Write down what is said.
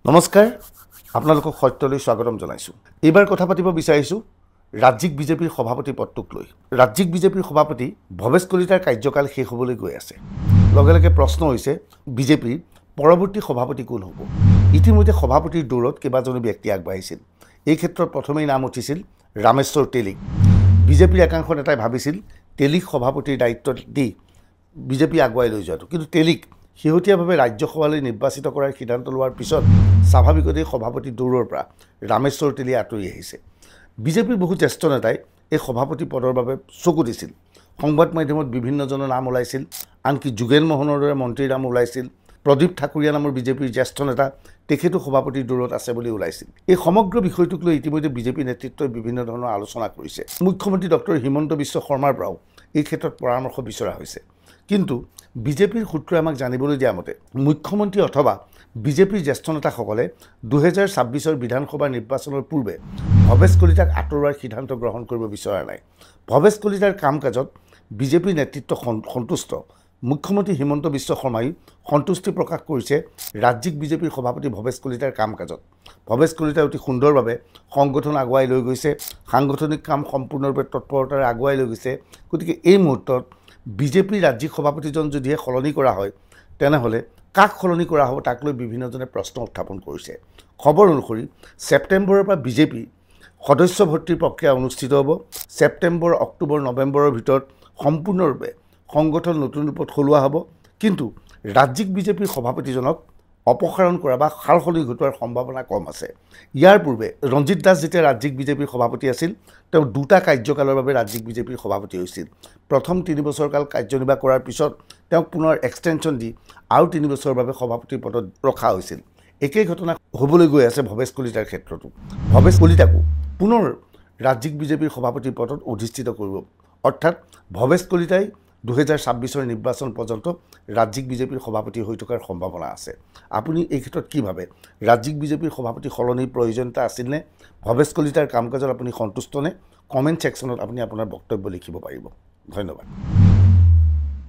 নমস্কাৰ আপোনালোকক সত্যলৈ স্বাগতম জনাইছোঁ। এইবাৰ কথা পাতিব বিচাৰিছোঁ ৰাজ্যিক বিজেপিৰ সভাপতি পদটোক লৈ। ৰাজ্যিক বিজেপিৰ সভাপতি ভৱেশ কলিতাৰ কাৰ্যকাল শেষ হ'বলৈ গৈ আছে। লগে লগে প্ৰশ্ন হৈছে বিজেপিৰ পৰৱৰ্তী সভাপতি কোন হ'ব। ইতিমধ্যে সভাপতিৰ দৌৰত কেইবাজনো ব্যক্তি আগবাঢ়িছিল। এই ক্ষেত্ৰত প্ৰথমেই নাম উঠিছিল ৰামেশ্বৰ তেলীক। বিজেপিৰ একাংশ নেতাই ভাবিছিল তেলীক সভাপতিৰ দায়িত্ব দি বিজেপি আগুৱাই লৈ যোৱাটো, কিন্তু তেলীক শেহতীয়াভাৱে ৰাজ্যসভালৈ নিৰ্বাচিত কৰাৰ সিদ্ধান্ত লোৱাৰ পিছত স্বাভাৱিকতেই সভাপতি দৌৰৰ পৰা ৰামেশ্বৰ তেলী আঁতৰি আহিছে। বিজেপিৰ বহু জ্যেষ্ঠ নেতাই এই সভাপতি পদৰ বাবে চকু দিছিল। সংবাদ মাধ্যমত বিভিন্নজনৰ নাম ওলাইছিল, আনকি যোগেন মোহনৰ দৰে মন্ত্ৰীৰ নাম ওলাইছিল। প্ৰদীপ ঠাকুৰীয়া নামৰ বিজেপিৰ জ্যেষ্ঠ নেতা তেখেতো সভাপতিৰ দৌৰত আছে বুলি ওলাইছিল। এই সমগ্ৰ বিষয়টোক লৈ ইতিমধ্যে বিজেপি নেতৃত্বই বিভিন্ন ধৰণৰ আলোচনা কৰিছে। মুখ্যমন্ত্ৰী ডক্টৰ হিমন্ত বিশ্ব শৰ্মাৰ পৰাও এই ক্ষেত্ৰত পৰামৰ্শ বিচৰা হৈছে। কিন্তু বিজেপিৰ সূত্ৰই আমাক জানিবলৈ দিয়া মতে মুখ্যমন্ত্ৰী অথবা বিজেপিৰ জ্যেষ্ঠ নেতাসকলে 2026 বিধানসভা নিৰ্বাচনৰ পূৰ্বে ভৱেশ কলিতাক আঁতৰোৱাৰ সিদ্ধান্ত গ্ৰহণ কৰিব বিচৰা নাই। ভৱেশ কলিতাৰ কাম কাজত বিজেপিৰ নেতৃত্ব সন্তুষ্ট। মুখ্যমন্ত্ৰী হিমন্ত বিশ্ব শৰ্মাই সন্তুষ্টি প্ৰকাশ কৰিছে ৰাজ্যিক বিজেপিৰ সভাপতি ভৱেশ কলিতাৰ কাম কাজত। ভৱেশ কলিতাই অতি সুন্দৰভাৱে সংগঠন আগুৱাই লৈ গৈছে, সাংগঠনিক কাম সম্পূৰ্ণৰূপে তৎপৰতাৰে আগুৱাই লৈ গৈছে। গতিকে এই মুহূৰ্তত বিজেপিৰ ৰাজ্যিক সভাপতিজন যদিহে সলনি কৰা হয়, তেনেহ'লে কাক সলনি কৰা হ'ব তাক লৈ বিভিন্নজনে প্ৰশ্ন উত্থাপন কৰিছে। খবৰ অনুসৰি ছেপ্টেম্বৰৰ পৰা বিজেপি সদস্য ভৰ্তিৰ প্ৰক্ৰিয়া অনুষ্ঠিত হ'ব। ছেপ্টেম্বৰ, অক্টোবৰ, নৱেম্বৰৰ ভিতৰত সম্পূৰ্ণৰূপে সংগঠন নতুন ৰূপত সলোৱা হ'ব। কিন্তু ৰাজ্যিক বিজেপিৰ সভাপতিজনক অপসাৰণ কৰা বা সালসলনি ঘটোৱাৰ সম্ভাৱনা কম আছে। ইয়াৰ পূৰ্বে ৰঞ্জিত দাস যেতিয়া ৰাজ্যিক বিজেপিৰ সভাপতি আছিল, তেওঁ দুটা কাৰ্যকালৰ বাবে ৰাজ্যিক বিজেপিৰ সভাপতি হৈছিল। প্ৰথম 3 বছৰ কাল কাৰ্যনিৰ্বাহ কৰাৰ পিছত তেওঁক পুনৰ এক্সটেনশ্যন দি আৰু 3 বছৰৰ বাবে সভাপতিৰ পদত ৰখা হৈছিল। একেই ঘটনা হ'বলৈ গৈ আছে ভৱেশ কলিতাৰ ক্ষেত্ৰতো। ভৱেশ কলিতাকো পুনৰ ৰাজ্যিক বিজেপিৰ সভাপতিৰ পদত অধিষ্ঠিত কৰিব। অৰ্থাৎ ভৱেশ কলিতাই 2026 নিৰ্বাচন পৰ্যন্ত ৰাজ্যিক বিজেপিৰ সভাপতি হৈ থকাৰ সম্ভাৱনা আছে। আপুনি এই ক্ষেত্ৰত কি ভাবে? ৰাজ্যিক বিজেপিৰ সভাপতি সলনিৰ প্ৰয়োজনীয়তা আছিল নে? ভৱেশ কলিতাৰ কাম কাজত আপুনি সন্তুষ্ট নে? কমেণ্ট ছেকশ্যনত আপুনি আপোনাৰ বক্তব্য লিখিব পাৰিব। ধন্যবাদ।